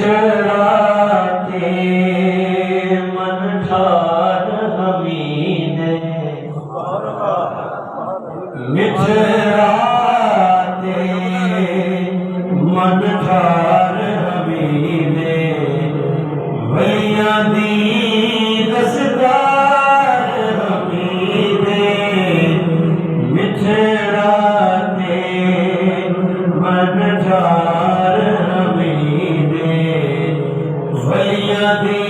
مٹھڑاتے من ٹھار حمید مٹھڑاتے من ٹھار حمید ولیاں دی دستار حمید مٹھڑاتے من ٹھار حمید ولیاں دی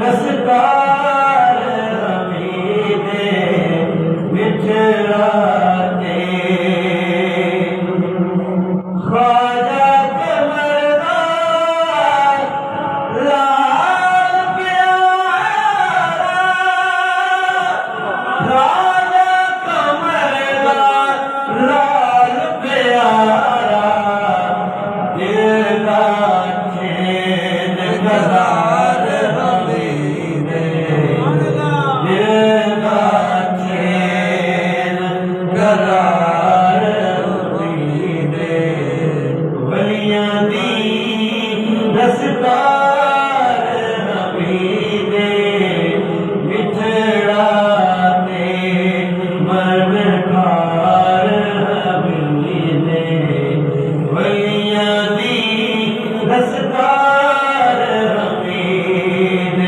دستار حمید مٹھڑاتے خواجہ قمردار لال پیارا خواجہ قمردار لال پیارا دل کا چین گزار حمید دل کا چین گزار حمید ولیاں دی دستار حمید مٹھڑاتے من ٹھار حمید ولیاں دی دستار حمید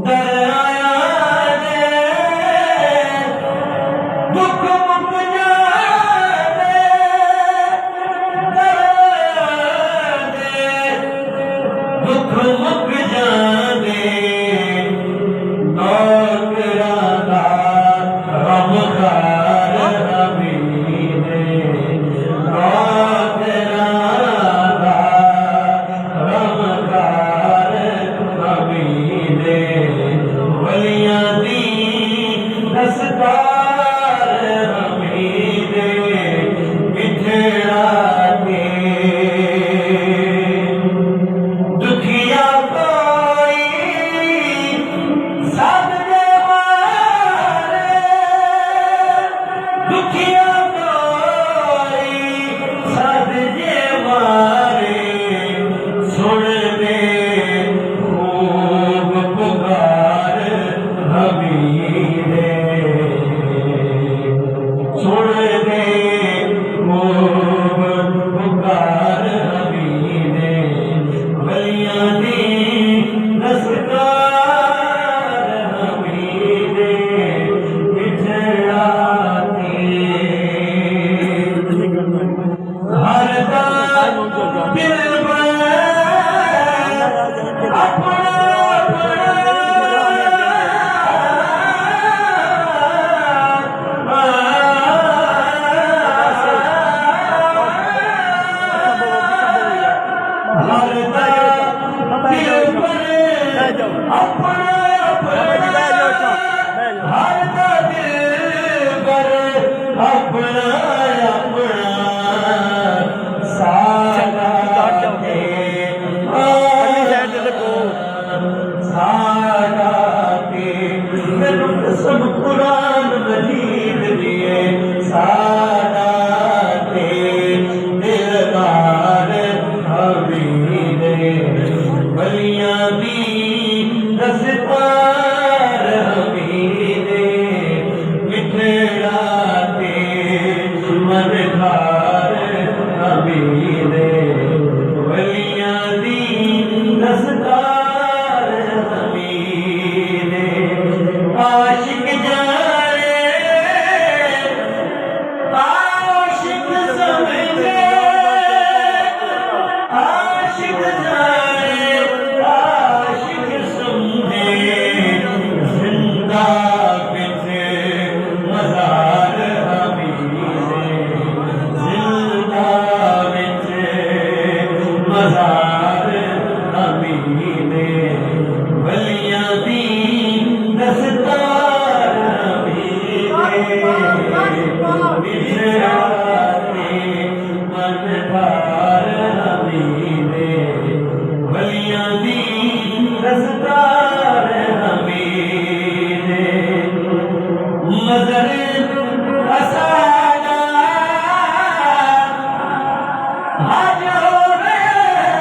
دریا دے دکھ مک جانے دکھ مک جانے نوکراں دا غمخوار حمید نوکراں دا غمخوار حمید ولیاں دی دستار حمید مٹھڑاتے دکھیا کوئی ساتھ دے مارے دکھیا کوئی ساتھ دے مارے سن دے خوب پکار حمید سن دے خوب پکار حمید ولیاں دی دستار حمید مٹھڑاتے ہر دل پر اپنا ہر دل پر اپنا ہر دل پر اپنا ساڈے سب قرآن مجید دیے ساڈے دلدار حمید ولیاں دی دستار حمید مٹھڑاتے من ٹھار حمید ولیاں دی دستار حمید عاشق جانے عاشق سمجھے عاشق جانے عاشق سمجھے زندہ بچ مزار حمید زندہ بچ مزار حمید ولیاں دی دستار حمید مٹھڑاتے من ٹھار حمید ولیاں دی دستار حمید مظہر اسادہ حج ہو رہے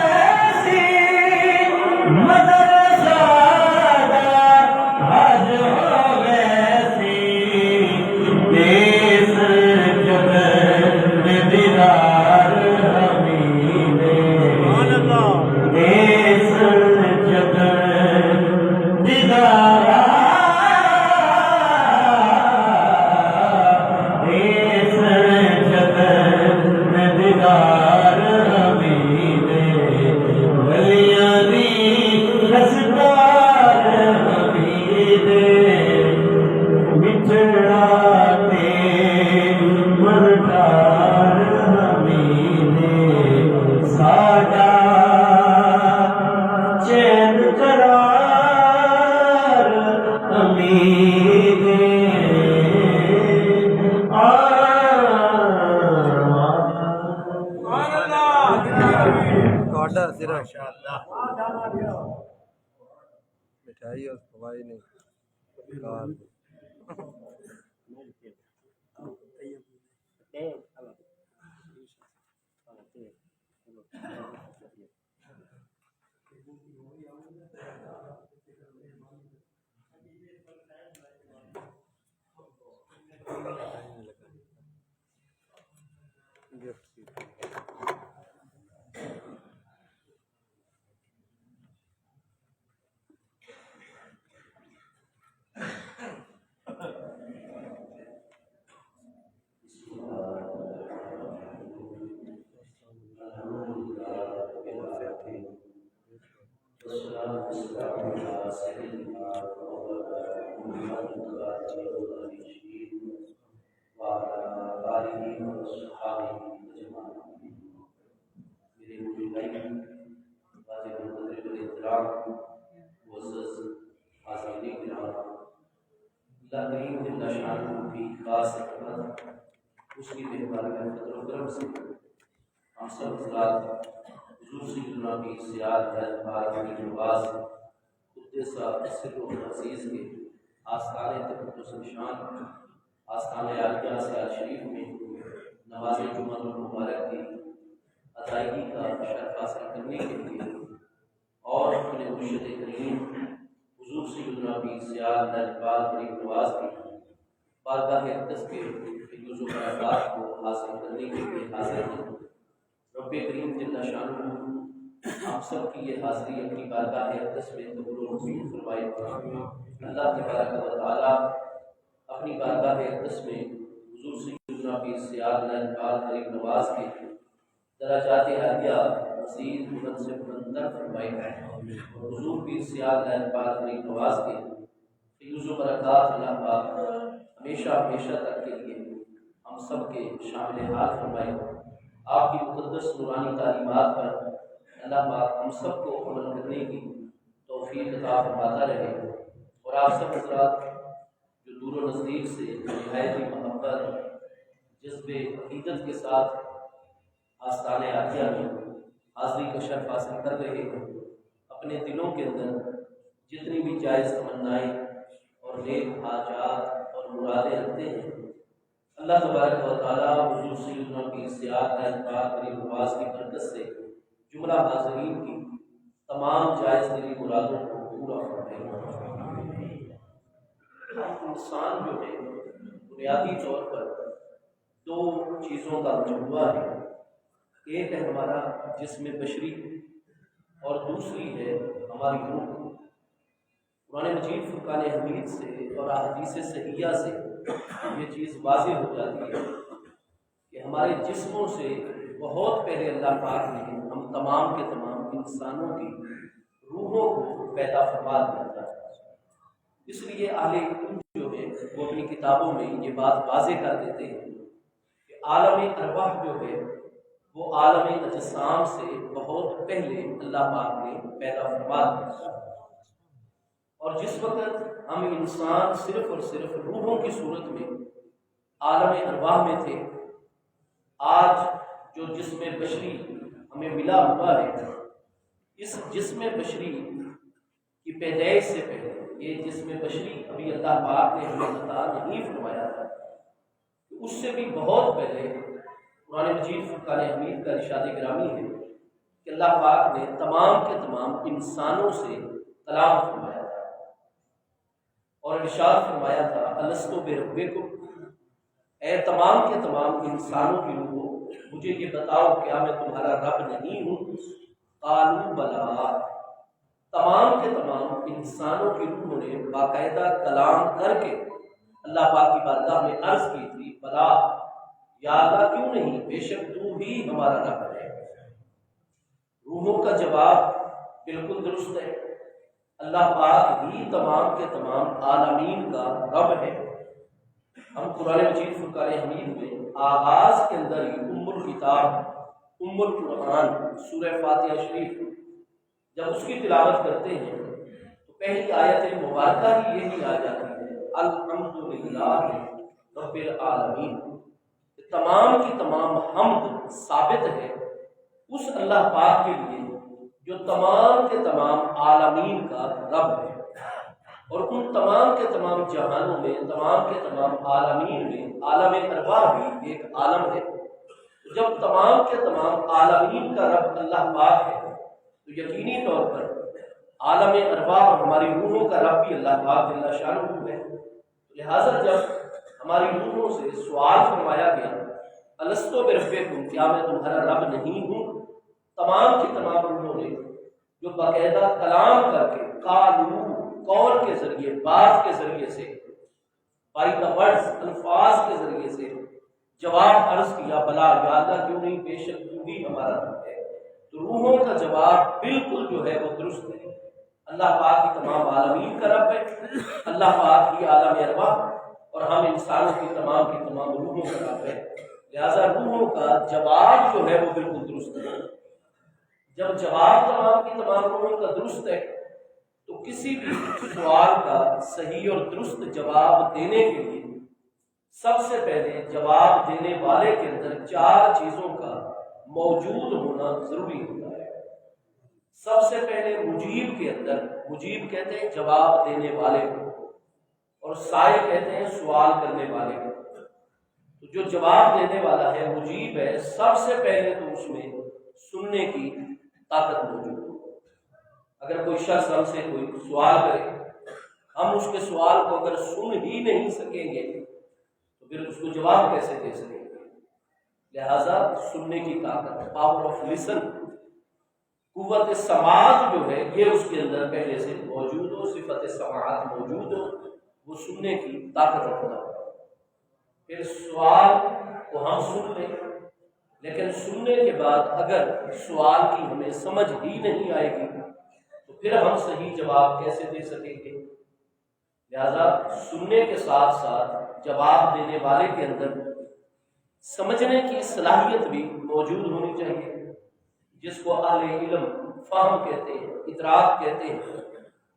ساڈا صرف مٹھائی اور خوائی نہیں گفٹ اس کی مہربانی اور فضل و کرم سے ہم سب حضرات حضور سیدنا کی سیاد پاک کی نواز قدس سر و عزیز کے آستان تقدس نشان آستان عالیہ سے شریف میں نماز جمعہ المبارک کی ادائیگی کا شرف حاصل کرنے کے لیے اور اپنے مرشد کریم حضور سیدنا کی سیاد پاک کی نواز کی بارگاہ اقدس کے فیض و برکات کو حاصل کرنے کے لیے حاضر ہیں۔ رب کریم جل شانہ آپ سب کی یہ حاضری اپنی بارگاہ اقدس میں قبول و منظور فرمائے۔ اللہ تبارک و تعالیٰ اپنی بارگاہ اقدس میں حضور سیدنا پیر سیاد پاک غریب نواز کے درجات عالیہ مزید بلند سے بلندر فرمائے۔ حضور پیر سیاد پاک غریب نواز کے فیض و برکات اللہ پاک ہمیشہ ہمیشہ تک کے لیے ہم سب کے شامل حال فرمائے۔ آپ کی مقدس نورانی تعلیمات پر اللہ پاک ہم سب کو عمل کرنے کی توفیق عطا فرماتا رہے، اور آپ سب حضرات جو دور و نزدیک سے نہایت ہی محبت جذبے عقیدت کے ساتھ آستان عالیہ میں حاضری کا شرف حاصل کر رہے ہیں، اپنے دلوں کے اندر جتنی بھی جائز تمنائیں اور نیک حاجات اور مرادیں رکھتے ہیں، اللہ تبارک و تعالیٰ حضور سیدنا پیر سیاد پاک غریب نواز کی برکت سے جملہ حاضرین کی تمام جائز دلی مرادوں کو پورا فرمائے۔ انسان جو ہے بنیادی طور پر دو چیزوں کا مجموعہ ہے، ایک ہے ہمارا جسم بشری اور دوسری ہے ہماری روح۔ قرآن مجید فرقان حمید سے اور احادیث صحیحہ سے یہ چیز واضح ہو جاتی ہے کہ ہمارے جسموں سے بہت پہلے اللہ پاک نے ہم تمام کے تمام انسانوں کی روحوں کو پیدا فرما دیا تھا۔ اس لیے اہل علم جو ہے وہ اپنی کتابوں میں یہ بات واضح کر دیتے ہیں کہ عالم ارواح جو ہے وہ عالم اجسام سے بہت پہلے اللہ پاک نے پیدا فرما دیا، اور جس وقت ہم انسان صرف اور صرف روحوں کی صورت میں عالم ارواح میں تھے، آج جو جسم بشری ہمیں ملا ہوا ہے، اس جسم بشری کی پیدائش سے پہلے یہ جسم بشری ابھی اللہ پاک نے ہمیں عطا نہیں فرمایا تھا، اس سے بھی بہت پہلے قرآن مجید فرقان حمید کا ارشاد گرامی ہے کہ اللہ پاک نے تمام کے تمام انسانوں سے کلام فرمایا تھا اور ارشاد فرمایا تھا الستو بربکم، اے تمام کے تمام انسانوں کی روحوں مجھے یہ بتاؤ کیا میں تمہارا رب نہیں ہوں؟ قالوا بلا، تمام کے تمام انسانوں کی روحوں نے باقاعدہ کلام کر کے اللہ پاک کی بارگاہ میں عرض کی تھی بلا یا اللہ کیوں نہیں، بے شک تو ہی ہمارا رب ہے۔ روحوں کا جواب بالکل درست ہے، اللہ پاک ہی تمام کے تمام عالمین کا رب ہے۔ ہم قرآن مجید فرقان حمید میں آغاز کے اندر ہی ام الکتاب ام القرآن سورہ فاتحہ شریف جب اس کی تلاوت کرتے ہیں تو پہلی آیت مبارکہ ہی یہی آ جاتی ہے الحمدللہ رب العالمین، تمام کی تمام حمد ثابت ہے اس اللہ پاک کے لیے جو تمام کے تمام عالمین کا رب ہے، اور ان تمام کے تمام جہانوں میں، تمام کے تمام عالمین میں عالم ارواح بھی ایک عالم ہے۔ جب تمام کے تمام عالمین کا رب اللہ پاک ہے تو یقینی طور پر عالم ارواح اور ہماری روحوں کا رب بھی اللہ پاک جل شانہ ہے۔ لہٰذا جب ہماری روحوں سے سوال فرمایا گیا الستو بربکم، کیا میں تمہارا رب نہیں ہوں، تمام کی تمام روحوں نے جو باقاعدہ کلام کر کے قالو، قول کے ذریعے، بات کے ذریعے سے، بائی دا ورڈز، الفاظ کے ذریعے سے جواب عرض کیا بلا یا اللہ کیوں نہیں، بے شک تو ہی ہمارا رب ہے، تو روحوں کا جواب بالکل جو ہے وہ درست ہے۔ اللہ پاک کی تمام عالمین کا رب ہے، اللہ پاک کی عالم ارواح اور ہم انسانوں کی تمام روحوں کا رب ہے، لہذا روحوں کا جواب جو ہے وہ بالکل درست ہے۔ جب جواب تمام کی تمام روحوں کا درست ہے تو کسی بھی سوال کا صحیح اور درست جواب دینے کے لیے سب سے پہلے جواب دینے والے کے اندر 4 چیزوں کا موجود ہونا ضروری ہوتا ہے۔ سب سے پہلے مجیب کے اندر، مجیب کہتے ہیں جواب دینے والے کو، اور سائل کہتے ہیں سوال کرنے والے کو۔ تو جو جواب دینے والا ہے، مجیب ہے، سب سے پہلے تو اس میں سننے کی طاقت موجود ہو۔ اگر کوئی شخص ہم سے کوئی سوال کرے، ہم اس کے سوال کو اگر سن ہی نہیں سکیں گے تو پھر اس کو جواب کیسے دے سکیں گے؟ لہذا سننے کی طاقت، پاور آف لسن، قوت سماعت جو ہے یہ اس کے اندر پہلے سے موجود ہو، صفت سماعت موجود ہو، وہ سننے کی طاقت رکھتا ہو۔ پھر سوال کو ہم سن لیں، لیکن سننے کے بعد اگر سوال کی ہمیں سمجھ ہی نہیں آئے گی تو پھر ہم صحیح جواب کیسے دے سکیں گے؟ لہذا سننے کے ساتھ ساتھ جواب دینے والے کے اندر سمجھنے کی صلاحیت بھی موجود ہونی چاہیے، جس کو اہل علم فہم کہتے ہیں، ادراک کہتے ہیں۔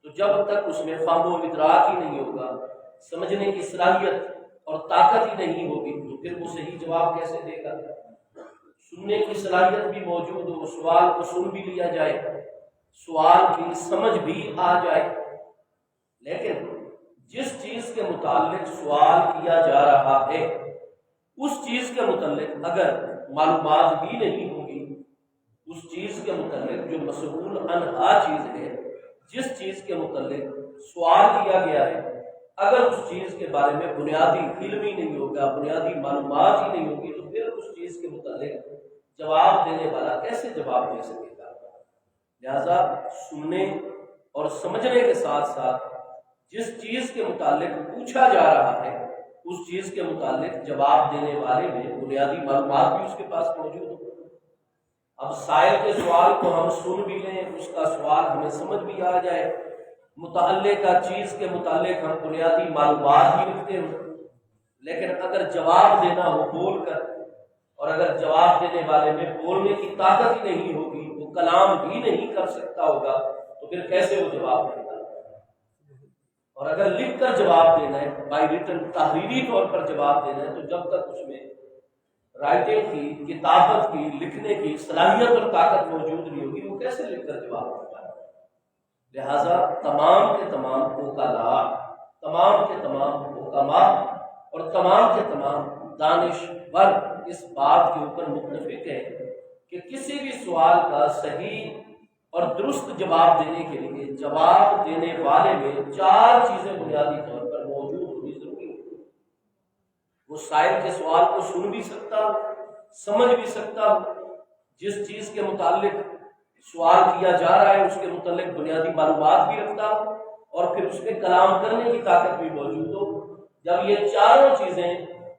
تو جب تک اس میں فہم و ادراک ہی نہیں ہوگا، سمجھنے کی صلاحیت اور طاقت ہی نہیں ہوگی تو پھر وہ صحیح جواب کیسے دے گا؟ سننے کی صلاحیت بھی موجود ہو، سوال کو سن بھی لیا جائے، سوال کی سمجھ بھی آ جائے، لیکن جس چیز کے متعلق سوال کیا جا رہا ہے اس چیز کے متعلق اگر معلومات بھی نہیں ہوگی، اس چیز کے متعلق جو مسئول عنہا چیز ہے، جس چیز کے متعلق سوال کیا گیا ہے، اگر اس چیز کے بارے میں بنیادی علم ہی نہیں ہوگا، بنیادی معلومات ہی نہیں ہوگی تو پھر اس چیز کے متعلق جواب دینے والا کیسے جواب دے سکے گا؟ لہذا سننے اور سمجھنے کے ساتھ ساتھ جس چیز کے متعلق پوچھا جا رہا ہے اس چیز کے متعلق جواب دینے والے میں بنیادی معلومات بھی اس کے پاس موجود ہو۔ اب سائل کے سوال کو ہم سن بھی لیں، اس کا سوال ہمیں سمجھ بھی آ جائے، متعلقہ چیز کے متعلق ہم بنیادی معلومات بھی رکھتے ہوں، لیکن اگر جواب دینا ہو بول کر، اور اگر جواب دینے والے میں بولنے کی طاقت ہی نہیں ہوگی، وہ کلام بھی نہیں کر سکتا ہوگا، تو پھر کیسے وہ جواب دے گا؟ اور اگر لکھ کر جواب دینا ہے، بائی ریٹن، تحریری طور پر جواب دینا ہے، تو جب تک اس میں رائٹنگ کی، کتابت کی، لکھنے کی صلاحیت اور طاقت موجود نہیں ہوگی، وہ کیسے لکھ کر جواب دے گا؟ لہذا تمام کے تمام وکلاء، تمام کے تمام حکماء اور تمام کے تمام دانشور اس بات کے اوپر متفق ہے کہ کسی بھی سوال کا صحیح اور درست جواب دینے کے لیے جواب دینے والے میں 4 چیزیں بنیادی طور پر موجود ہونی ضروری ہے۔ وہ سائل کے سوال کو سن بھی سکتا ہو، سمجھ بھی سکتا ہو، جس چیز کے متعلق سوال کیا جا رہا ہے اس کے متعلق بنیادی معلومات بھی رکھتا ہو، اور پھر اس میں کلام کرنے کی طاقت بھی موجود ہو۔ جب یہ 4 چیزیں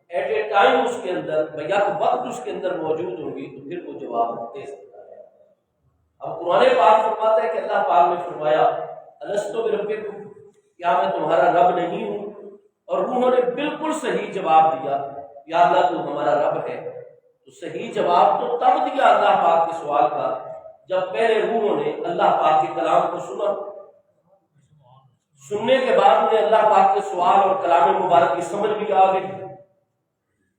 ایٹ اے ٹائم اس کے اندر بیک وقت اس کے اندر موجود ہوں گی تو پھر وہ جواب دے سکتا ہے۔ اب قرآن پاک فرماتا ہے کہ اللہ پاک نے فرمایا الستو بربکم، کیا میں تمہارا رب نہیں ہوں؟ اور روحوں نے بالکل صحیح جواب دیا، یا اللہ تو ہمارا رب ہے۔ تو صحیح جواب تو تب دیا اللہ پاک کے سوال کا جب پہلے روحوں نے اللہ پاک کے کلام کو سنا، سننے کے بعد انہیں اللہ پاک کے سوال اور کلام مبارک کی سمجھ بھی آ گئی،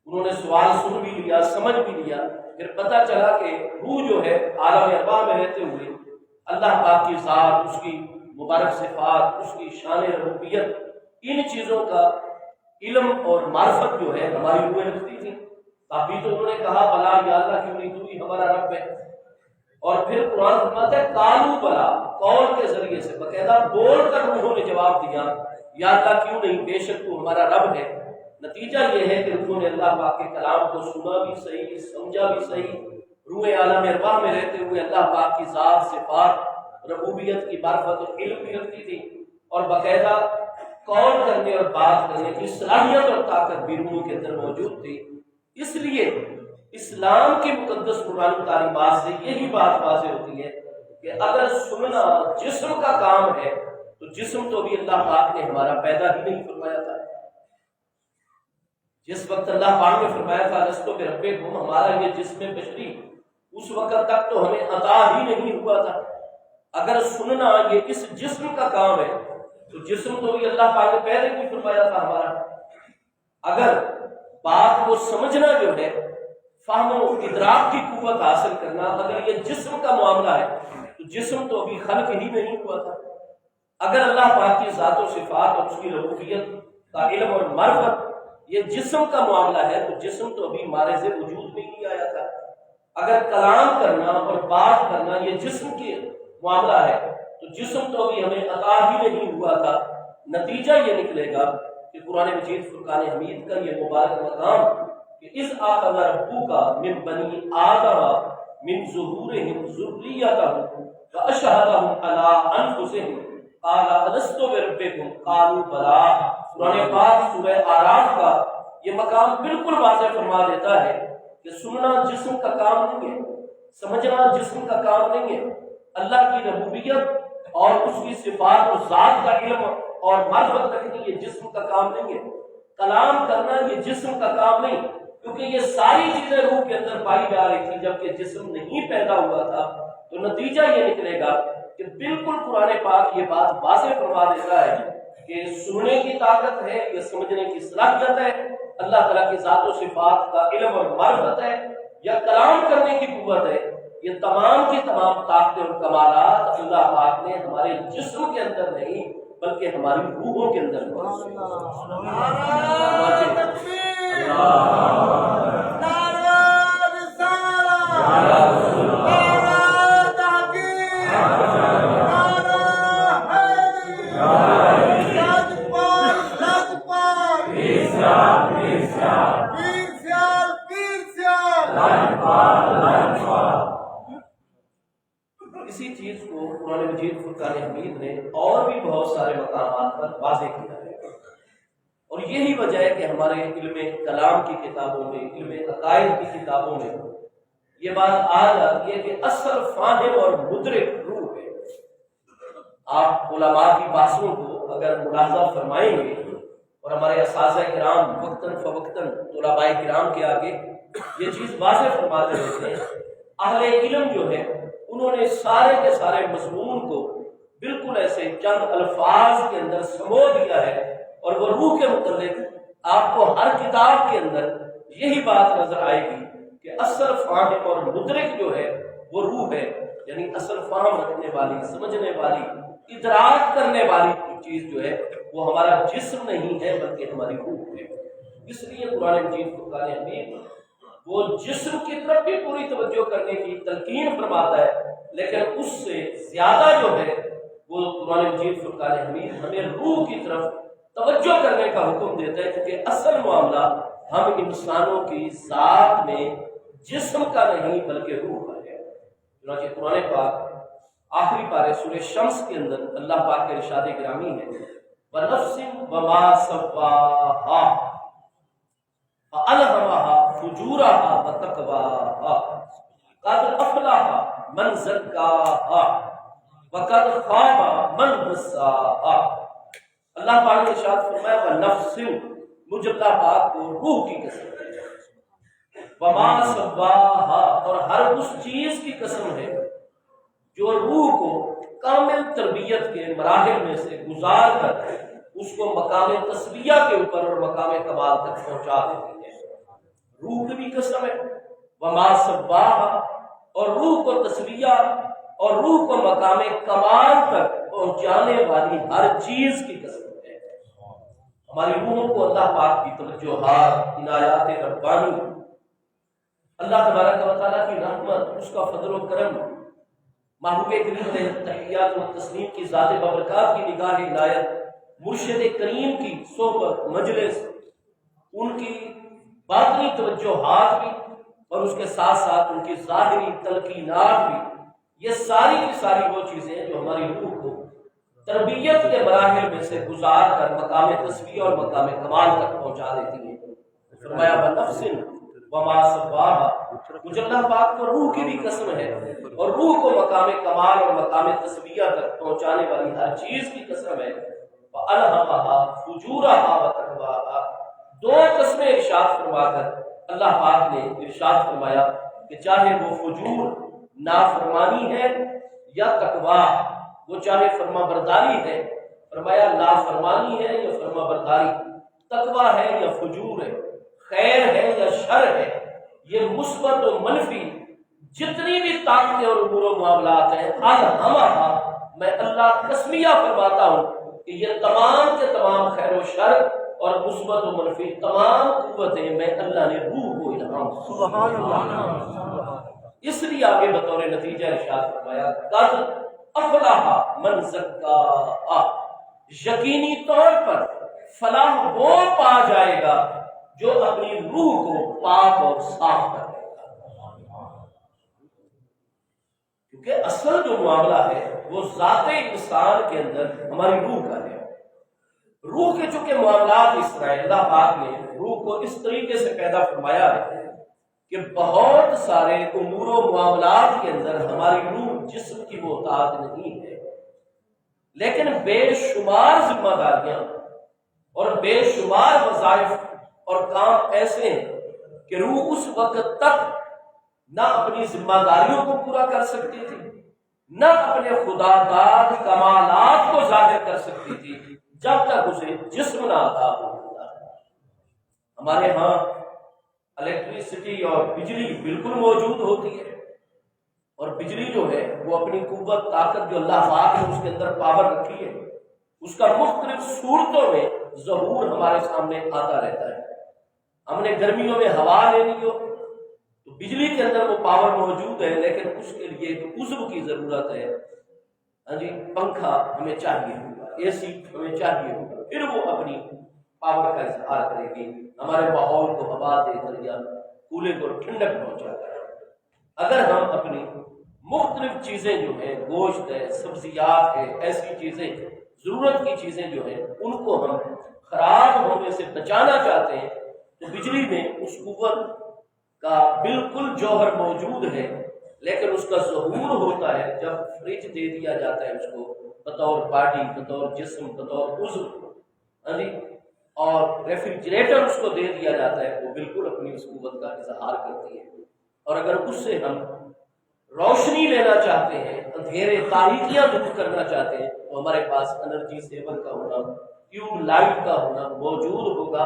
انہوں نے سوال سن بھی لیا، سمجھ بھی لیا، پھر پتہ چلا کہ روح جو ہے عالم ارواح میں رہتے ہوئے اللہ پاک کی ذات، اس کی مبارک صفات، اس کی شان ربوبیت، ان چیزوں کا علم اور معرفت جو ہے ہماری روحیں رکھتی تھی. ابھی تو انہوں نے کہا بلا یا اللہ کیوں نہیں، تو ہی ہمارا رب ہے. اور پھر قرآن فرماتا ہے کالو بلا، قول کے ذریعے سے باقاعدہ بول کر روحوں نے جواب دیا یا اللہ کیوں نہیں، بے شک تو ہمارا رب ہے. نتیجہ یہ ہے کہ روحوں نے اللہ پاک کے کلام کو سنا بھی صحیح، سمجھا بھی صحیح. روح عالم ارواح میں رہتے ہوئے اللہ پاک کی ذات، صفات، ربوبیت کی معرفت اور علم بھی رکھتی تھی، اور باقاعدہ قول کرنے اور بات کرنے کی صلاحیت اور طاقت بھی روحوں کے اندر موجود تھی. اس لیے اسلام کی مقدس قرآن تعلیمات سے یہی بات واضح ہوتی ہے کہ اگر سننا جسم کا کام ہے تو جسم تو بھی اللہ پاک نے ہمارا پیدا ہی نہیں فرمایا تھا. جس وقت اللہ پاک نے فرمایا تھا لستو بربکم، ہمارا یہ جسم بشری، اس وقت تک تو ہمیں عطا ہی نہیں ہوا تھا. اگر سننا یہ اس جسم کا کام ہے تو جسم تو بھی اللہ پاک نے پہلے نہیں فرمایا تھا ہمارا. اگر بات کو سمجھنا جو ہے، فہم و ادراک کی قوت حاصل کرنا، اگر یہ جسم کا معاملہ ہے تو جسم تو ابھی خلق ہی نہیں ہوا تھا. اگر اللہ پاک کی ذات و صفات اور اس کی ربوبیت کا علم اور معرفت یہ جسم کا معاملہ ہے تو جسم تو ابھی مارز وجود میں نہیں آیا تھا. اگر کلام کرنا اور بات کرنا یہ جسم کے معاملہ ہے تو جسم تو ابھی ہمیں عطا ہی نہیں ہوا تھا. نتیجہ یہ نکلے گا کہ قرآن مجید فرقان حمید کا یہ مبارک مقام کہ اذ اخذ ربک من بنی آدم من ظہورہم ذریتہم واشہدہم علی انفسہم قال الست بربکم قالوا بلی. قرآن پاک سورہ اعراف کا یہ مقام بالکل واضح فرما دیتا ہے کہ سننا جسم کا کام نہیں ہے، سمجھنا جسم کا کام نہیں ہے. اللہ کی ربوبیت اور اس کی صفات اور ذات کا علم اور معرفت رکھنی یہ جسم کا کام نہیں ہے. کلام کرنا یہ جسم کا کام نہیں، کیونکہ یہ ساری چیزیں روح کے اندر پائی جا رہی تھی جبکہ جسم نہیں پیدا ہوا تھا. تو نتیجہ یہ نکلے گا کہ بالکل قرآن پاک یہ بات واضح فرما دیتا ہے کہ سننے کی طاقت ہے یا سمجھنے کی صلاحیت ہے، اللہ تعالیٰ کی ذات و صفات کا علم اور معرفت ہے یا کلام کرنے کی قوت ہے. یہ تمام کی تمام طاقتیں اور کمالات اللہ پاک نے ہمارے جسم کے اندر نہیں بلکہ ہماری روحوں کے اندر اسی چیز کو قرآن مجید فرقان حمید نے اور بھی بہت سارے مقامات پر واضح کیا ہے. اور یہی وجہ ہے کہ ہمارے علم کلام کی کتابوں میں، علم عقائد کی کتابوں میں یہ بات آ جاتی ہے کہ اصل فاہم اور مدرک روح ہے. آپ علماء کی باتوں کو اگر ملاحظہ فرمائیں گے اور ہمارے اساتذہ کرام وقتاً فوقتاً طلباء کرام کے آگے یہ چیز واضح فرماتے رہتے ہیں. اہل علم جو ہے انہوں نے سارے کے سارے مضمون کو بالکل ایسے چند الفاظ کے اندر سمو دیا ہے، اور وہ روح کے متعلق آپ کو ہر کتاب کے اندر یہی بات نظر آئے گی کہ اصل فاہم اور مدرک جو ہے وہ روح ہے. یعنی اصل فہم رکھنے والی، سمجھنے والی، ادراک کرنے والی چیز جو ہے وہ ہمارا جسم نہیں ہے بلکہ ہماری روح ہے. اس لیے قرآن مجید فرقان حمید وہ جسم کی طرف بھی پوری توجہ کرنے کی تلقین فرماتا ہے، لیکن اس سے زیادہ جو ہے وہ قرآن مجید فرقان حمید ہمیں روح کی طرف توجہ کرنے کا حکم دیتا ہے، کیونکہ اصل معاملہ ہم انسانوں کی ذات میں جسم کا نہیں بلکہ روح کا ہے. چنانچہ قرآن پاک آخری پارے سورہ شمس کے اندر اللہ پاک کے ارشاد گرامی ہے وَنَفْسٍ وَمَا سَوَّاهَا فَأَلْهَمَهَا فُجُورَهَا وَتَقْوَاهَا قَدْ أَفْلَحَ مَنْ زَكَّاهَا وَقَدْ خَابَ مَنْ دَسَّاهَا. اللہ پاک نے ارشاد فرمایا وَنَفْسٍ، مجھ اللہ پاک کو روح کی قسم ہے، وَمَا سَوَّاهَا، اور ہر اس چیز کی قسم ہے جو روح کو کامل تربیت کے مراحل میں سے گزار کر اس کو مقام تسویہ کے اوپر اور مقام کمال تک پہنچا دیتی ہے. روح کی بھی قسم ہے وما سواہا، اور روح کو تسویہ اور روح کو مقام کمال تک پہنچانے والی ہر چیز کی قسم ہے۔ ہماری روحوں کو اللہ پاک کی توجہات، عنایات ربانی، اللہ تبارک و تعالیٰ کی رحمت، اس کا فضل و کرم، محبوب کریم تحیات و تسلیم کی ذات بابرکات کی نگاہ عنایت، مرشد کریم کی صحبت مجلس، ان کی باطنی توجہات بھی اور اس کے ساتھ ساتھ ان کی ظاہری تلقینات بھی، یہ ساری کی ساری وہ چیزیں ہیں جو ہماری روح کو تربیت کے مراحل میں سے گزار کر مقام تسبیح اور مقام کمال تک پہنچا دیتی ہیں۔ فرمایا بنفس وما سواها، مجھے اللہ پاک کو روح کی بھی قسم ہے اور روح کو مقام کمال اور مقام تسبیح تک پہنچانے والی ہر چیز کی قسم ہے۔ فَأَلْهَمَهَا فُجُورَهَا وَتَقْوَاهَا، دو قسمیں ارشاد فرما کر اللہ پاک نے ارشاد فرمایا کہ چاہے وہ فجور نافرمانی ہے یا تقویٰ، وہ چاہے فرما برداری ہے، فرمایا نافرمانی ہے یا فرما برداری، تقویٰ ہے یا فجور ہے، خیر ہے یا شر ہے، یہ مثبت و منفی جتنی بھی طاقتیں اور امور و معاملات ہیں، الہمہا، میں اللہ قسمیہ فرماتا ہوں کہ یہ تمام کے تمام خیر و شر اور مثبت و منفی تمام قوتیں میں اللہ نے روح کو الہام دی۔ سبحان اللہ۔ اس لیے آگے بطور نتیجہ ارشاد فرمایا قد افلاح من زکاہا، یقینی طور پر فلاح وہ پا جائے گا جو اپنی روح کو پاک اور صاف کر لے گا، کیونکہ اصل جو معاملہ ہے وہ ذات انسان کے اندر ہماری روح کا ہے۔ روح کے چونکہ معاملات اس طرح اللہ پاک نے روح کو اس طریقے سے پیدا فرمایا ہے کہ بہت سارے امور و معاملات کے اندر ہماری روح جسم کی محتاج نہیں ہے، لیکن بے شمار ذمہ داریاں اور بے شمار وظائف اور کام ایسے ہیں کہ روح اس وقت تک نہ اپنی ذمہ داریوں کو پورا کر سکتی تھی، نہ اپنے خدا داد کمالات کو ظاہر کر سکتی تھی جب تک اسے جسم نہ عطا ہوتا ہے۔ ہمارے ہاں الیکٹریسٹی اور بجلی بالکل موجود ہوتی ہے، اور بجلی جو ہے وہ اپنی قوت طاقت جو اللہ پاک نے اس کے اندر پاور رکھی ہے، اس کا مختلف صورتوں میں ظہور ہمارے سامنے آتا رہتا ہے۔ ہم نے گرمیوں میں ہوا لینی ہو تو بجلی کے اندر وہ پاور موجود ہے، لیکن اس کے لیے ایک عضو کی ضرورت ہے۔ ہاں جی، پنکھا ہمیں چاہیے ہوگا، اے سی ہمیں چاہیے ہوگا، پھر وہ اپنی پاور کا اظہار کرے گی، ہمارے ماحول کو ہوا دے کر یا کولنگ اور ٹھنڈک پہنچا کر۔ اگر ہم اپنی مختلف چیزیں جو ہیں، گوشت ہے، سبزیات ہے، ایسی چیزیں ضرورت کی چیزیں جو ہیں ان کو ہم خراب ہونے سے بچانا چاہتے ہیں تو بجلی میں اس قوت کا بالکل جوہر موجود ہے، لیکن اس کا ظہور ہوتا ہے جب فریج دے دیا جاتا ہے اس کو بطور باڈی، بطور جسم، بطور عضو، ہاں جی، اور ریفریجریٹر اس کو دے دیا جاتا ہے، وہ بالکل اپنی اس قوت کا اظہار کرتی ہے۔ اور اگر اس سے ہم روشنی لینا چاہتے ہیں، اندھیرے تاریکیاں دور کرنا چاہتے ہیں، تو ہمارے پاس انرجی سیور کا ہونا، ٹیوب لائٹ کا ہونا موجود ہوگا۔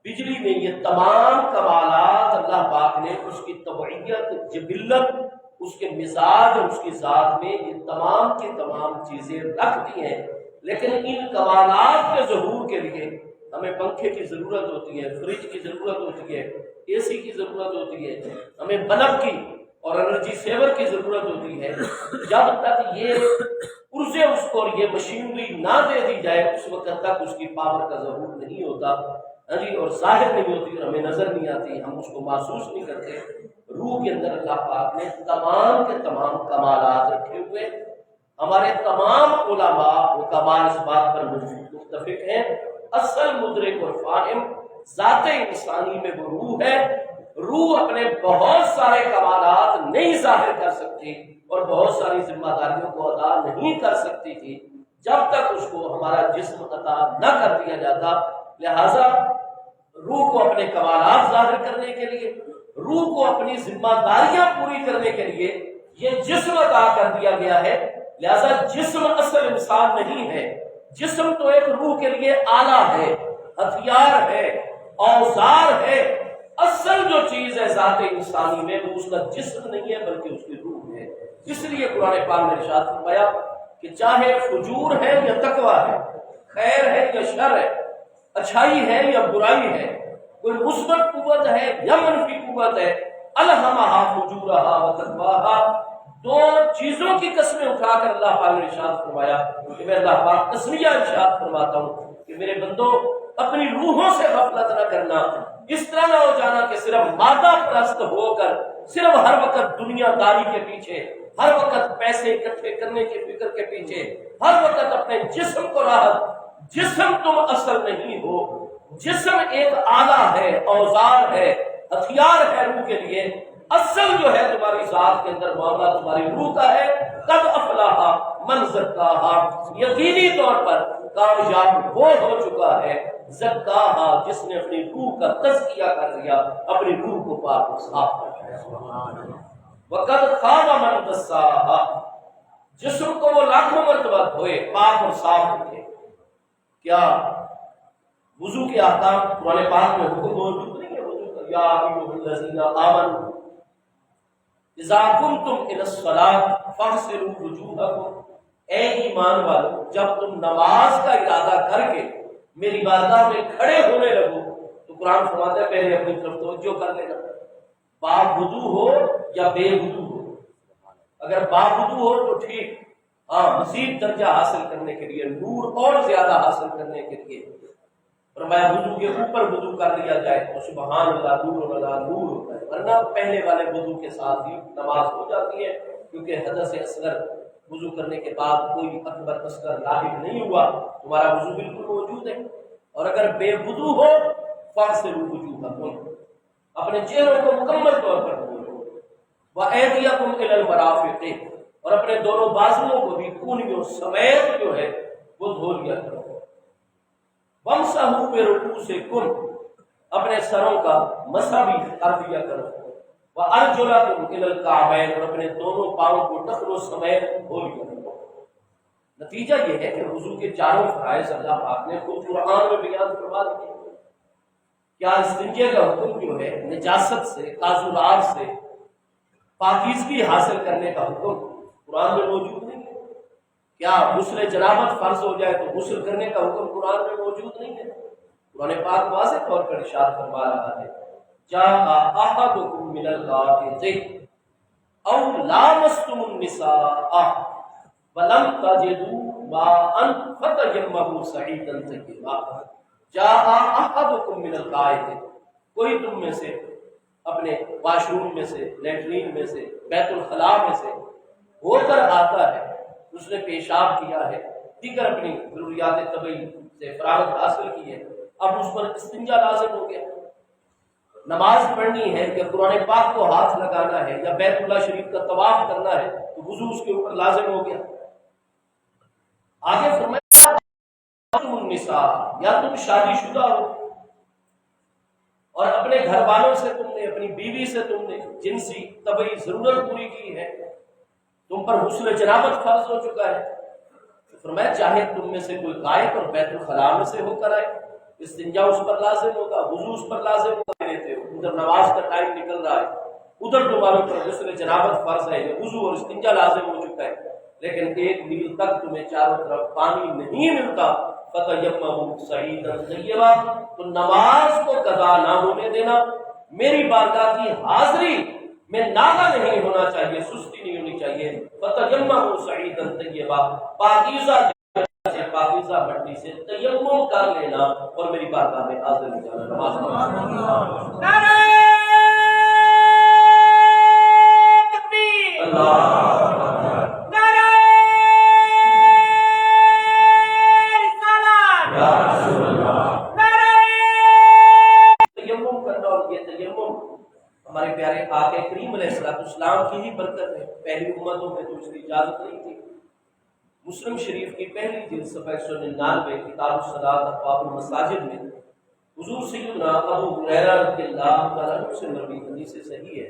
بجلی میں یہ تمام کمالات اللہ پاک نے اس کی طبعیت، جبلت، اس کے مزاج اور اس کی ذات میں یہ تمام کی تمام چیزیں رکھ دی ہیں، لیکن ان کمالات کے ظہور کے لیے ہمیں پنکھے کی ضرورت ہوتی ہے، فریج کی ضرورت ہوتی ہے، اے سی کی ضرورت ہوتی ہے، ہمیں بلب کی اور انرجی سیور کی ضرورت ہوتی ہے۔ جب تک یہ پرزے اس کو اور یہ مشینری نہ دے دی جائے اس وقت تک اس کی پاور کا ظہور نہیں ہوتا، ہاں جی، اور ظاہر نہیں ہوتی اور ہمیں نظر نہیں آتی، ہم اس کو محسوس نہیں کرتے۔ روح کے اندر اللہ پاک نے تمام کے تمام کمالات رکھے ہوئے۔ ہمارے تمام علماء وہ کمال اس بات پر متفق ہیں، اصل مدرک اور فاہم ذات انسانی میں وہ روح ہے۔ روح اپنے بہت سارے کمالات نہیں ظاہر کر سکتی اور بہت ساری ذمہ داریوں کو ادا نہیں کر سکتی تھی جب تک اس کو ہمارا جسم عطا نہ کر دیا جاتا۔ لہذا روح کو اپنے کمالات ظاہر کرنے کے لیے، روح کو اپنی ذمہ داریاں پوری کرنے کے لیے یہ جسم عطا کر دیا گیا ہے۔ لہذا جسم اصل انسان نہیں ہے، جسم تو ایک روح کے لیے آلہ ہے، ہتھیار ہے، اوزار ہے۔ اصل جو چیز ہے ذات انسانی میں وہ اس کا جسم نہیں ہے بلکہ اس کی روح ہے۔ اس لیے قرآن پاک نے ارشاد فرمایا کہ چاہے فجور ہے یا تقوی ہے، خیر ہے یا شر ہے، اچھائی ہے یا برائی ہے، کوئی مثبت قوت ہے یا منفی قوت ہے، الہمہا فجورہا و تقواہا، دو چیزوں کی قسمیں اٹھا کر اللہ پاک نے ارشاد فرمایا کہ میں اللہ پاک تسمیہ ارشاد فرماتا ہوں کہ میرے بندو اپنی روحوں سے غفلت نہ کرنا، اس طرح نہ ہو جانا کہ صرف مادہ پرست ہو کر صرف ہر وقت دنیا داری کے پیچھے، ہر وقت پیسے اکٹھے کرنے کی فکر کے پیچھے، ہر وقت اپنے جسم کو راحت، جسم تم اصل نہیں ہو، جسم ایک آلہ ہے، اوزار ہے، ہتھیار ہے روح کے لیے، اصل جو ہے تمہاری ذات کے اندر معاملہ تمہاری روح کا ہے۔ قد افلاح من زکاہا، یقینی طور پر کامیاب وہ ہو چکا ہے زکاہا جس نے اپنی روح کا تزکیہ کر لیا، اپنی روح کو پاک و صاف کر لیا۔ وقد خاب من دساہا، جسم کو وہ لاکھوں مرتبہ دھوئے، پاک اور صاف رکھے۔ کیا وضو کے احکام قرآن پاک میں حکم موجود نہیں ہے وضو کا؟ یا ایھا الذین آمنوا اذا قمتم الی الصلاۃ فاغسلوا وجوہکم، اے ایمان والو جب تم نماز کا ارادہ کر کے میری بارگاہ میں کھڑے ہونے لگو تو قرآن فرماتا ہے پہلے اپنی طرف توجہ کر لینا، پاک وضو ہو یا بے وضو ہو، اگر پاک وضو ہو تو ٹھیک، ہاں مزید درجہ حاصل کرنے کے لیے، نور اور زیادہ حاصل کرنے کے لیے فرمایا وضو کے اوپر وضو کر لیا جائے تو سبحان اللہ، نور اللہ، نور ہوتا ہے، ورنہ پہلے والے وضو کے ساتھ ہی نماز ہو جاتی ہے، کیونکہ حدث اصغر وضو کرنے کے بعد کوئی اکبر اصغر لاحق نہیں ہوا، تمہارا وضو بالکل موجود ہے۔ اور اگر بے وضو ہو فاغسلوا وجوہکم، اپنے چہروں کو مکمل طور پر دھو، وایدیکم الی المرافق، اور اپنے دونوں بازوؤں کو بھی کونیوں سمیت جو ہے وہ دھو لیا کرو، وامسحوا برؤوسکم، اپنے سروں کا مسح بھی کر دیا کرو، وارجلکم الی الکعبین، اور اپنے دونوں پاؤں کو ٹخنوں سمیت دھو لیا کرو۔ نتیجہ یہ ہے کہ وضو کے چاروں فرائض اللہ پاک نے خود قرآن میں بیان فرما دیے۔ کیا استنجے کا حکم جو ہے نجاست سے، قاذورات سے پاکیزگی حاصل کرنے کا حکم قرآن میں موجود نہیں ہے؟ کیا غسل جنابت فرض ہو جائے تو غسل کرنے کا حکم قرآن میں موجود نہیں ہے؟ قرآن پاک واضح طور پر ارشاد فرما رہا ہے جاء احدکم من الغائط او لامستم النساء ولم تجدوا ماء فتیمموا صعیدا طیبا، جاء احدکم من الغائط، کوئی تم میں سے اپنے واش روم میں سے، لیٹرین میں سے، بیت الخلاء میں سے ہو کر آتا ہے، اس نے پیشاب کیا ہے، دیگر اپنی ضروریات طبعی سے فراغت حاصل کی ہے، اب اس پر استنجا لازم ہو گیا، نماز پڑھنی ہے یا قرآن پاک کو ہاتھ لگانا ہے یا بیت اللہ شریف کا طواف کرنا ہے تو وضو اس کے اوپر لازم ہو گیا۔ آگے فرمایا تم النساء، یا تم شادی شدہ ہو اور اپنے گھر والوں سے تم نے، اپنی بیوی سے تم نے جنسی طبعی ضرورت پوری کی ہے، تم پر غسل جنابت فرض ہو چکا ہے، تو فرمایا چاہے تم میں سے کوئی غائط اور بیت الخلاء میں سے ہو کر آئے، استنجا اس پر لازم ہوگا، وضو اس پر لازم ہوگا، لیتے ہو ادھر نماز کا ٹائم نکل رہا ہے، ادھر تمہارے پر غسل جنابت فرض ہے، وضو اور استنجا لازم ہو چکا ہے، لیکن ایک میل تک تمہیں چاروں طرف پانی نہیں ملتا، فتیمموا صعیدا طیبا، تو نماز کو قضا نہ ہونے دینا، میری بارگاہ کی حاضری میں ناغہ نہیں ہونا چاہیے، سستی نہیں ہونی چاہیے، فتیمموا صعیدا طیبا، پاکیزہ سے، پاکیزہ مٹی سے تیمم کر لینا اور میری بارگاہ میں حاضر ہو جانا، نماز پڑھنا۔ ہمارے پیارے آقا کریم علیہ السلام کی ہی برکت ہے، پہلی امتوں میں تو اس کی اجازت نہیں تھی۔ مسلم شریف کی پہلی جلد صفحہ 199 کتاب الصلاۃ ابواب المساجد میں حضور سیدنا ابو ہریرہ رضی اللہ تعالیٰ عنہ سے مروی حدیث صحیح ہے،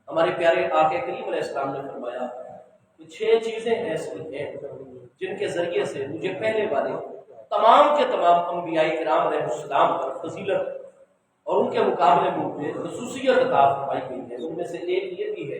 ہمارے پیارے آقا کریم علیہ السلام نے فرمایا کہ 6 چیزیں ایسی ہیں جن کے ذریعے سے مجھے پہلے والے تمام کے تمام انبیاء کرام علیہ السلام پر فضیلت اور ان کے مقابلے میں مجھے خصوصیت عطا فرمائی گئی ہے۔ ان میں سے ایک یہ بھی ہے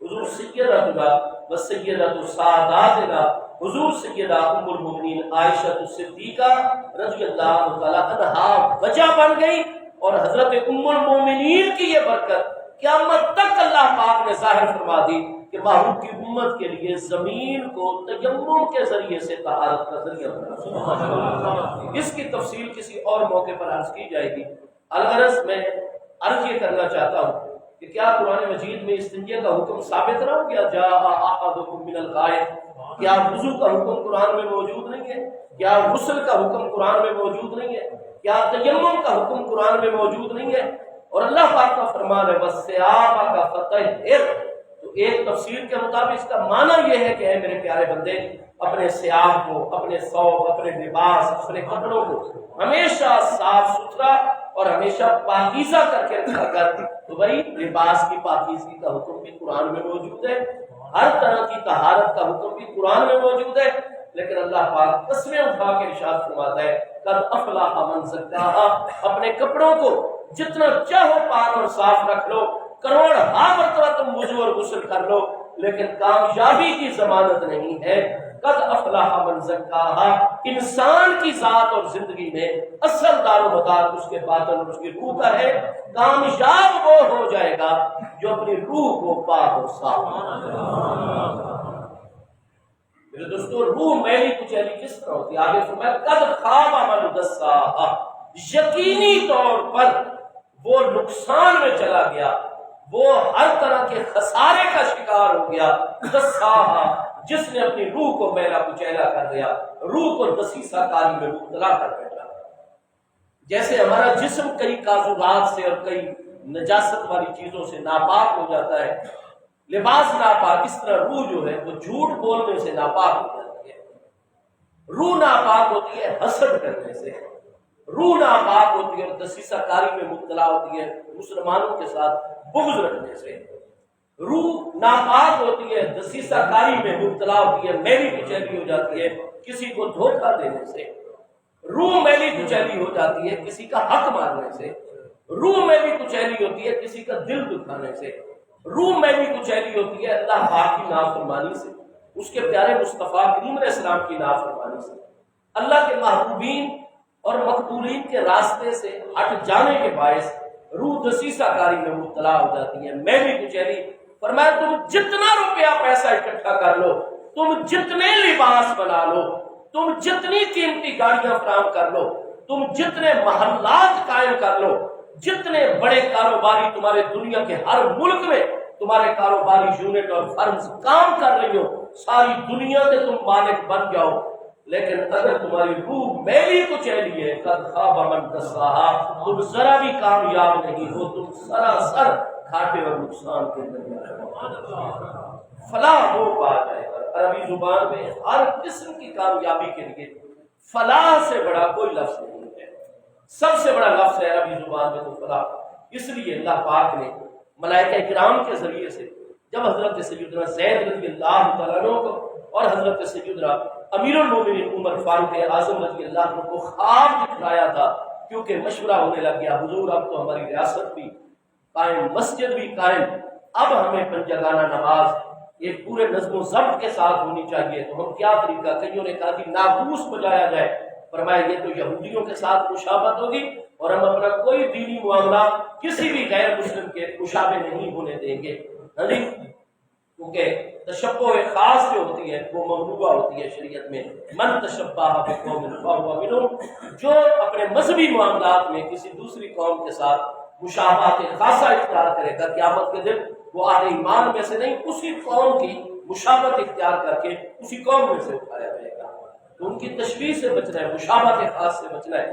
حضور سیدتنا و سیدت ساداتنا حضور سیدہ ام المؤمنین عائشہ صدیقہ رضی اللہ تعالی عنہا وجہ بن گئی، اور حضرت ام المؤمنین کی یہ برکت قیامت تک اللہ پاک نے ظاہر فرما دی کہ محبوب کی امت کے لیے زمین کو تیمم کے ذریعے سے طہارت کا ذریعہ بنا۔ اس کی تفصیل کسی اور موقع پر عرض کی جائے گی۔ الغرض میں عرض یہ کرنا چاہتا ہوں کہ کیا قرآن مجید میں استنجے کا حکم ثابت نہ ہو گیا؟ جاء احدکم من الغائط، کیا وضو کا حکم قرآن میں موجود نہیں ہے؟ کیا غسل کا حکم قرآن میں موجود نہیں ہے؟ کیا تیمم کا حکم قرآن میں موجود نہیں ہے؟ اور اللہ پاک کا فرمان ہے وَالثِّيَابَ فَطَهِّرْ، تو ایک تفسیر کے مطابق اس کا معنی یہ ہے کہ اے میرے پیارے بندے، اپنے ثیاب کو، اپنے ثوب، اپنے لباس، اپنے کپڑوں کو ہمیشہ صاف ستھرا اور ہمیشہ پاکیزہ کر کے رکھا کر۔ تو بھائی لباس کی پاکیزگی کا حکم بھی قرآن میں موجود ہے، ہر طرح کی طہارت کا حکم بھی قرآن میں موجود ہے، لیکن اللہ پاک قسمیں اٹھا کے ارشاد فرماتا ہے قد افلح من زکاہا، اپنے کپڑوں کو جتنا چاہو پاک اور صاف رکھ لو، کروڑ مرتبہ تم وضو اور غسل کر لو، لیکن کامیابی کی ضمانت نہیں ہے۔ قد افلح من زکاہا، انسان کی ذات اور زندگی میں اصل دار و مدار اس کے باطن اور اس کی روح کا ہے۔ کامیاب وہ ہو جائے گا جو اپنی روح کو پاک اور صاف۔ میرے دوستو، روح میلی کچیلی کس طرح ہوتی ہے؟ آگے فرمایا قد خاب من دساہا، یقینی طور پر وہ نقصان میں چلا گیا، وہ ہر طرح کے خسارے کا شکار ہو گیا۔ دساہا، جس نے اپنی روح کو میلا کچیلا کر دیا، روح کو دسیسہ کاری میں مبتلا کر بیٹھا۔ جیسے ہمارا جسم کئی کاذورات سے اور کئی نجاست والی چیزوں سے ناپاک ہو جاتا ہے، لباس ناپاک، اس طرح روح جو ہے وہ جھوٹ بولنے سے ناپاک ہو جاتی ہے۔ روح ناپاک ہوتی ہے حسد کرنے سے، روح ناپاک ہوتی ہے اور دسیسہ کاری میں مبتلا ہوتی ہے مسلمانوں کے ساتھ بغض رکھنے سے۔ روح ناپاک ہوتی ہے، دسیسہ کاری میں مبتلا ہوتی ہے، میلی کچیلی ہو جاتی ہے کسی کو دھوکہ دینے سے۔ روح میلی کچیلی ہو جاتی ہے کسی کا حق مارنے سے۔ روح میلی کچیلی ہوتی ہے کسی کا دل دکھانے سے۔ روح میلی کچیلی ہوتی ہے اللہ پاک کی نافرمانی سے، اس کے پیارے مصطفیٰ کریم علیہ السلام کی نافرمانی سے، اللہ کے محبوبین اور مقبولین کے راستے سے ہٹ جانے کے باعث روح دسیسہ کاری میں مبتلا ہو جاتی ہے، میلی کچیلی۔ فرمایا تم جتنا روپیہ پیسہ اکٹھا کر لو، تم جتنے لباس بنا لو، تم جتنی قیمتی گاڑیاں فراہم کر لو، تم جتنے محلات قائم کر لو، جتنے بڑے کاروباری تمہارے دنیا کے ہر ملک میں تمہارے کاروباری یونٹ اور فرمز کام کر رہی ہو، ساری دنیا کے تم مالک بن جاؤ، لیکن اگر تمہاری روح میلی کچیلی ہے قد خاب من دساہا، تم ذرا بھی کامیاب نہیں ہو، تم سراسر گھاٹے اور نقصان کے اندر فلاح ہو پا جائے گا۔ عربی زبان میں ہر قسم کی کامیابی کے لیے فلاح سے بڑا کوئی لفظ نہیں ہے، سب سے بڑا لفظ ہے عربی زبان میں تو فلاح۔ اس لیے اللہ پاک نے ملائکہ کرام کے ذریعے سے جب حضرت سیدنا زید رضی اللہ تعالیٰ عنہ کو اور حضرت سیدنا امیر المومنین عمر فاروق اعظم رضی اللہ عنہ کو خواب دکھلایا تھا، کیونکہ مشورہ ہونے لگ گیا حضور اب تو ہماری ریاست بھی قائم، مسجد بھی قائم، اب ہمیں پنجگانہ نماز ایک پورے نظم و ضبط کے ساتھ ہونی چاہیے، تو ہم کیا طریقہ؟ کئیوں نے کہا کہ ناقوس بجایا جائے۔ فرمایا یہ تو یہودیوں کے ساتھ مشابہت ہوگی اور ہم اپنا کوئی دینی معاملہ کسی بھی غیر مسلم کے مشابہ نہیں ہونے دیں گے، کیونکہ تشبہ خاص جو ہوتی ہے وہ ممنوع ہوتی ہے شریعت میں۔ من تشبہ بقوم فہو منہم، جو اپنے مذہبی معاملات میں کسی دوسری قوم کے ساتھ مشابہت خاصہ اختیار کرے گا، قیامت کے دن وہ اہل ایمان میں سے نہیں، اسی قوم کی مشابہت اختیار کر کے اسی قوم میں سے اٹھایا جائے گا۔ تو ان کی تشبیہ سے بچنا ہے، مشابہت خاص سے بچنا ہے۔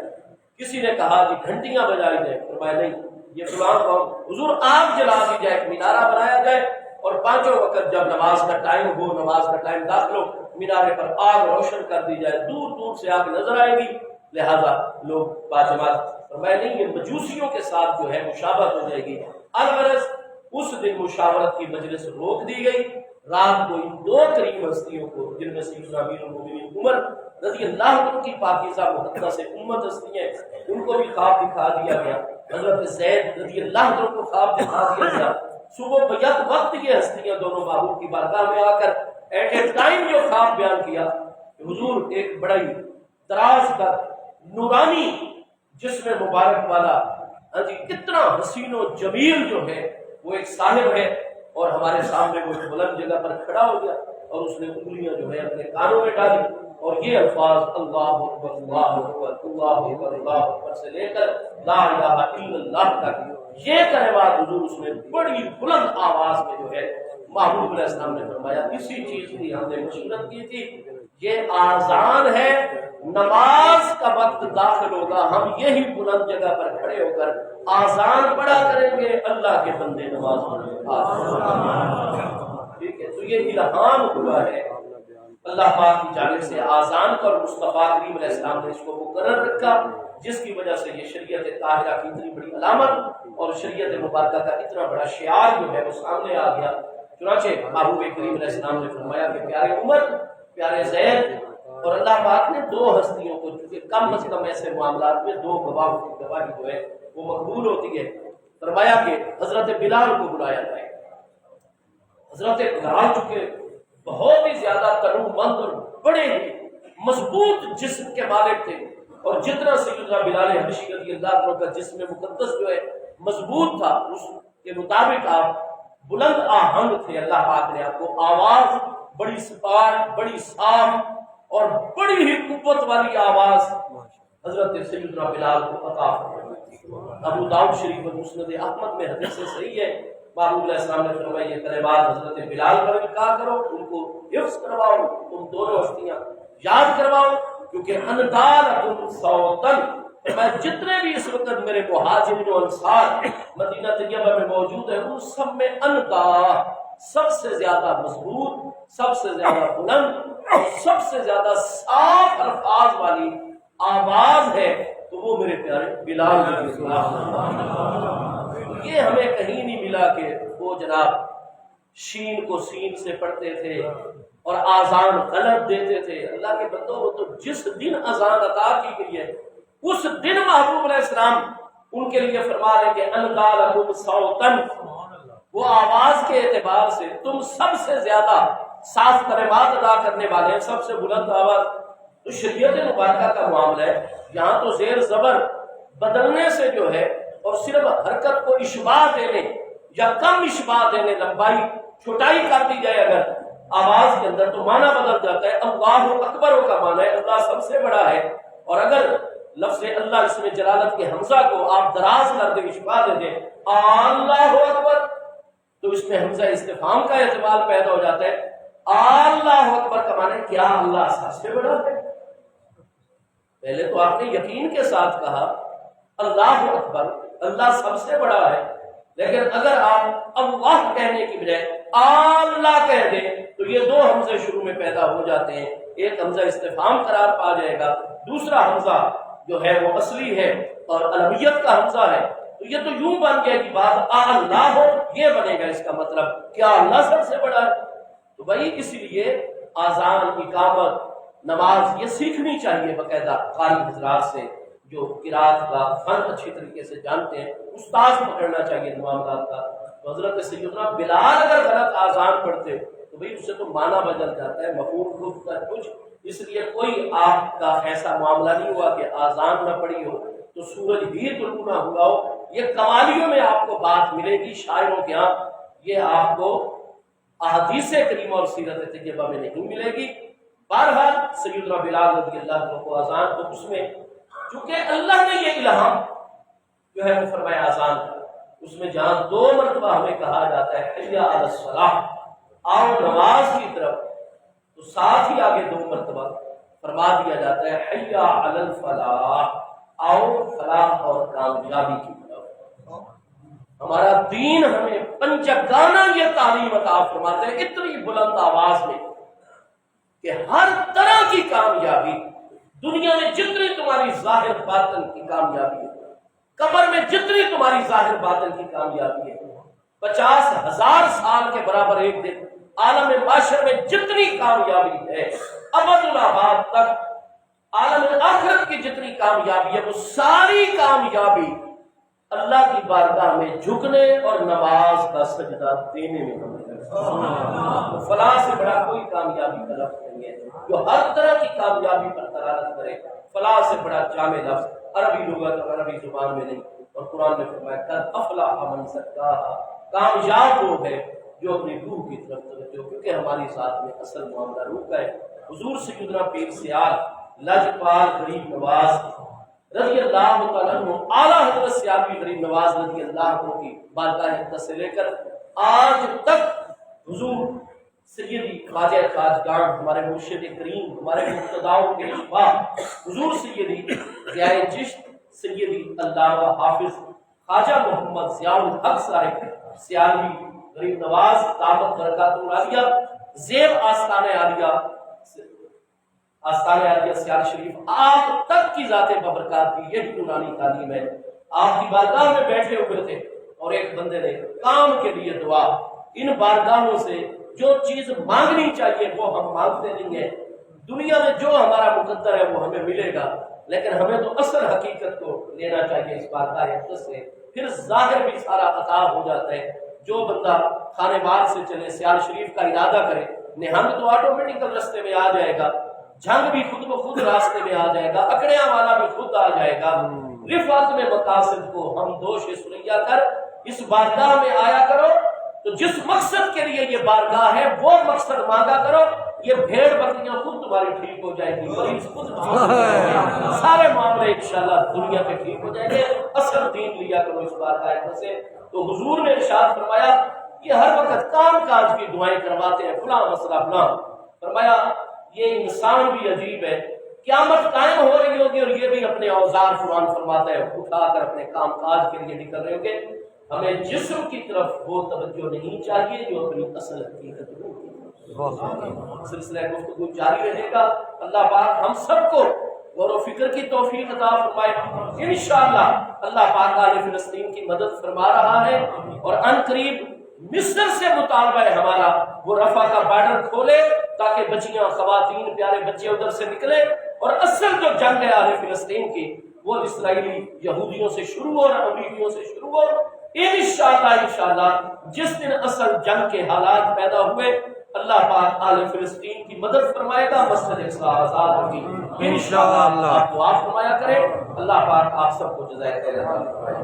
کسی نے کہا کہ گھنٹیاں بجائی جائیں، فرمایا نہیں، یہ فلاں قوم، حضور آگ جلا دی جائے، ایک مینارہ بنایا جائے اور پانچوں وقت جب نماز کا ٹائم ہو، نماز کا ٹائم داخل ہو، مینارے پر آگ روشن کر دی جائے، دور دور سے آگ نظر آئے گی، لہذا لوگ باجماعت۔ فرمایا نہیں، یہ مجوسیوں کے ساتھ جو ہے مشابہت ہو جائے گی۔ الغرض اس دن مشاورت کی مجلس روک دی گئی۔ رات کو ان دو کریم ہستیوں کو، جن میں سیدنا امیر المومنین عمر رضی اللہ عنہ کی پاکیزہ مقدس امت ہستی ہیں، ان کو بھی خواب دکھا دیا گیا۔ حضرت زید رضی اللہ عنہ کو خواب دکھا دیا گیا۔ صبح بیک وقت یہ ہستیاں دونوں محبوب کی بارگاہ میں آ کر ایٹ اے ٹائم جو خواب بیان کیا کہ حضور ایک بڑا ہی دراز کا نورانی جسم مبارک والا جی کتنا حسین و جمیل جو ہے وہ ایک صاحب ہے، اور ہمارے سامنے وہ بلند جگہ پر کھڑا ہو گیا اور اس نے انگلیاں جو ہے اپنے کانوں میں ڈالی اور یہ الفاظ اللہ اکبر اللہ اکبر اللہ اکبر اللہ اکبر سے لے کر لا الہ الا اللہ تک یہ کلمات حضور اس نے بڑی بلند آواز میں جو ہے محبوب علیہ السلام نے فرمایا۔ اسی چیز کی ہم نے مشورت کی تھی، یہ آذان ہے، نماز کا وقت داخل ہوگا، ہم یہی بلند جگہ پر کھڑے ہو کر آذان پڑھا کریں گے، اللہ کے بندے نماز پڑھیں گے۔ ٹھیک ہے، تو یہ الہام ہوا ہے اللہ پاک کی جانب سے آذان پر، مصطفیٰ کریم علیہ السلام نے اس کو مقرر رکھا، جس کی وجہ سے یہ شریعت طاہرہ کی اتنی بڑی علامت اور شریعت مبارکہ کا اتنا بڑا شعار جو ہے وہ سامنے آ گیا۔ چنانچہ محبوب کریم علیہ السلام نے فرمایا کہ پیارے عمر، پیارے زید، اور اللہ پاک نے دو ہستیوں کو، چونکہ کم از کم ایسے معاملات میں دو گواہوں کی گواہی جو ہے وہ مقبول ہوتی ہے، فرمایا کہ حضرت بلال کو بلایا جائے۔ حضرت بلال چونکہ بہت ہی زیادہ تنوع مند اور بڑے ہی مضبوط جسم کے مالک تھے، اور جتنا سیدنا بلال حبشی رضی اللہ عنہ کا جسم مقدس جو ہے مضبوط تھا، اس کے مطابق آپ بلند آہنگ تھے۔ اللہ پاک نے آپ کو آواز بڑی سپاہ، بڑی صاف اور بڑی ہی قوت والی آواز حضرت سیدنا بلال کو عطا فرمائی۔ ابو داؤد شریف اور مسند احمد میں حدیث سے صحیح ہے، محبوب علیہ السلام نے فرمایا یہ کلمات حضرت بلال پر القاء کرو، ان کو حفظ کرواؤ، تم دونوں ہستیاں یاد کرواؤ، کیونکہ اندالکم صوتن، میں جتنے بھی اس وقت میرے مہاجرین و انصار مدینہ طیبہ میں موجود ہیں ان سب میں اندا سب سے زیادہ مضبوط، سب سے زیادہ بلند اور سب سے زیادہ صاف الفاظ والی آواز ہے تو وہ میرے پیارے بلال رضی اللہ عنہ۔ یہ ہمیں کہیں نہیں ملا کہ وہ جناب شین کو سین سے پڑھتے تھے اور آذان غلط دیتے تھے۔ اللہ کے بندوں، وہ تو جس دن اذان عطا کی گئی ہے اس دن محبوب علیہ السلام ان کے لیے فرما رہے کہ انقالکم صوتن، وہ آواز کے اعتبار سے تم سب سے زیادہ صاف کلمات ادا کرنے والے ہیں، سب سے بلند آواز۔ تو شریعت مبارکہ کا معاملہ ہے، یہاں تو زیر زبر بدلنے سے جو ہے اور صرف حرکت کو اشباع دینے یا کم اشباع دینے، لمبائی چھوٹائی کر دی جائے اگر آواز کے اندر تو معنی بدل جاتا ہے۔ اللہ اکبر کا معنی ہے اللہ سب سے بڑا ہے، اور اگر لفظ اللہ اس میں جلالت کے حمزہ کو آپ دراز کر دیں، اشباع دے دیں اللہ اکبر، تو اس میں حمزہ استفہام کا اعتبار پیدا ہو جاتا ہے۔ اللہ اکبر کا معنی کیا اللہ سب سے بڑا ہے؟ پہلے تو آپ نے یقین کے ساتھ کہا اللہ اکبر، اللہ سب سے بڑا ہے، لیکن اگر آپ اللہ کہنے کی بجائے اللہ کہہ دیں تو یہ دو حمزے شروع میں پیدا ہو جاتے ہیں، ایک حمزہ استفہام قرار پا جائے گا، دوسرا حمزہ جو ہے وہ اصلی ہے اور عربیت کا حمزہ ہے، تو یہ تو یوں بن گیا کہ بات اللہ ہو، یہ بنے گا اس کا مطلب کیا اللہ سب سے بڑا ہے؟ تو بھائی اس لیے آذان، اقامت، نماز یہ سیکھنی چاہیے باقاعدہ قاری حضرات سے جو قرات کا فن اچھی طریقے سے جانتے ہیں، استاذ پکڑنا چاہیے معاملات کا۔ تو حضرت سیدنا بلال اگر غلط آذان پڑھتے تو بھائی اس سے تو معنی بدل جاتا ہے، مفہوم خود کا کچھ، اس لیے کوئی آپ کا ایسا معاملہ نہیں ہوا کہ آذان نہ پڑی ہو تو سورج بھی طلوع نہ ہوا ہو۔ یہ قوالیوں میں آپ کو بات ملے گی شاعروں کے ہاں، یہ آپ کو احادیث کریمہ اور سیرت طیبہ میں نہیں ملے گی۔ بہرحال سیدنا بلال رضی اللہ عنہ کو آذان تو اس میں چونکہ اللہ نے یہ الہام جو ہے وہ فرمایا آذان کا، اس میں جہاں دو مرتبہ ہمیں کہا جاتا ہے حی علی الصلاۃ، آؤ نماز کی طرف، تو ساتھ ہی آگے دو مرتبہ فرما دیا جاتا ہے حی علی الفلاح، آؤ فلاح اور کامیابی کی طرف۔ ہمارا دین ہمیں پنجگانہ یہ تعلیم عطا فرماتا ہے اتنی بلند آواز میں کہ ہر طرح کی کامیابی، دنیا میں جتنی تمہاری ظاہر باطن کی کامیابی ہے، قبر میں جتنی تمہاری ظاہر باطن کی کامیابی ہے، 50,000 سال کے برابر ایک دن عالم معاشر میں جتنی کامیابی ہے، ابد الآباد تک عالم آخرت کی جتنی کامیابی ہے، وہ ساری کامیابی اللہ کی بارگاہ میں جھکنے اور نماز کا سجدہ دینے میں ہمیں فلاح سے بڑا کوئی کامیابی کا لفظ نہیں ہے جو ہر طرح کی کامیابی پر دلالت کرے. فلاح سے بڑا جامع لفظ عربی لغت اور عربی زبان میں نہیں. اور قرآن نے فرمایا قد افلح من زکاہا، کامیاب وہ ہے جو اپنی روح کی طرف توجہ، کیونکہ ہماری ذات میں اصل معاملہ روح کا ہے. حضور سیدنا پیر سیال لجپال غریب نواز رضی اللہ تعالیٰ عنہ، اعلیٰ حضرت سیالوی غریب نواز رضی اللہ عنہ کی بارگاہ اقدس سے لے کر آج تک حضور سیدی خواجہ خواجگان، ہمارے مرشد کریم، ہمارے مقتداؤں کے اشباع، حضور سیدی ضیاء چشت، سیدی علامہ حافظ خواجہ محمد ضیاء الحق صاحب سیالوی غریب نواز دامت برکاتہ العالیہ زیب آستانِ عالیہ سیال شریف آپ تک کی ذات بابرکات کی یہی نورانی تعلیم ہے. آپ کی بارگاہ میں بیٹھے ہوئے تھے اور ایک بندے نے کام کے لیے دعا، ان بارگاہوں سے جو چیز مانگنی چاہیے وہ ہم مانگتے نہیں ہیں. دنیا میں جو ہمارا مقدر ہے وہ ہمیں ملے گا، لیکن ہمیں تو اصل حقیقت کو لینا چاہیے اس بارگاہ اقدس سے، پھر ظاہر بھی سارا عطا ہو جاتا ہے. جو بندہ خانے بار سے چلے سیال شریف کا ارادہ کرے، نہنگ تو آٹومیٹیکل رستے میں آ جائے گا، جھنگ بھی خود بخود راستے میں آ جائے گا، اکڑیاں والا بھی خود آ جائے گا. رفعت میں مقاصد کو ہم دوش سریا کر اس بارگاہ میں آیا کرو، تو جس مقصد کے لیے یہ بارگاہ ہے وہ مقصد مانگا کرو. یہ بھیڑ بکریاں خود تمہاری ٹھیک ہو جائے گی، مریض خود ٹھیک ہو جائے گا، سارے معاملے انشاءاللہ دنیا کے ٹھیک ہو جائیں گے. اصل دین لیا کرو اس بارگاہ سے. تو حضور نے ارشاد فرمایا یہ ہر وقت کام کاج کی دعائیں کرواتے ہیں، فلاں مسئلہ فلاں. فرمایا یہ انسان بھی عجیب ہے، قیامت قائم ہو رہی ہوگی اور یہ بھی اپنے اوزار قرآن فرماتا ہے اٹھا کر اپنے کام کاج کے لیے نکل رہے ہوں گے. ہمیں جسم کی طرف وہ توجہ نہیں چاہیے جو اپنی اصل حقیقت ہوگی. سلسلہ گفتگو جاری رہے گا. اللہ پاک ہم سب کو غور و فکر کی توفیق عطا فرمائے. انشاءاللہ اللہ پاک آل فلسطین کی مدد فرما رہا ہے اور ان قریب مصر سے مطالبہ ہے ہمارا وہ رفح کا بارڈر کھولے تاکہ بچیاں، خواتین، پیارے بچے ادھر سے نکلے اور اصل جو جنگ ہے آل فلسطین کی وہ اسرائیلی یہودیوں سے شروع ہو اور امریکیوں سے شروع ہو. انشاءاللہ جس دن اصل جنگ کے حالات پیدا ہوئے اللہ پاک آل فلسطین کی مدد فرمائے گا، مسجد اقصی آزاد ہوگی انشاءاللہ. آپ دعا فرمایا کریں، اللہ پاک آپ سب کو جزائے خیر عطا فرمائے.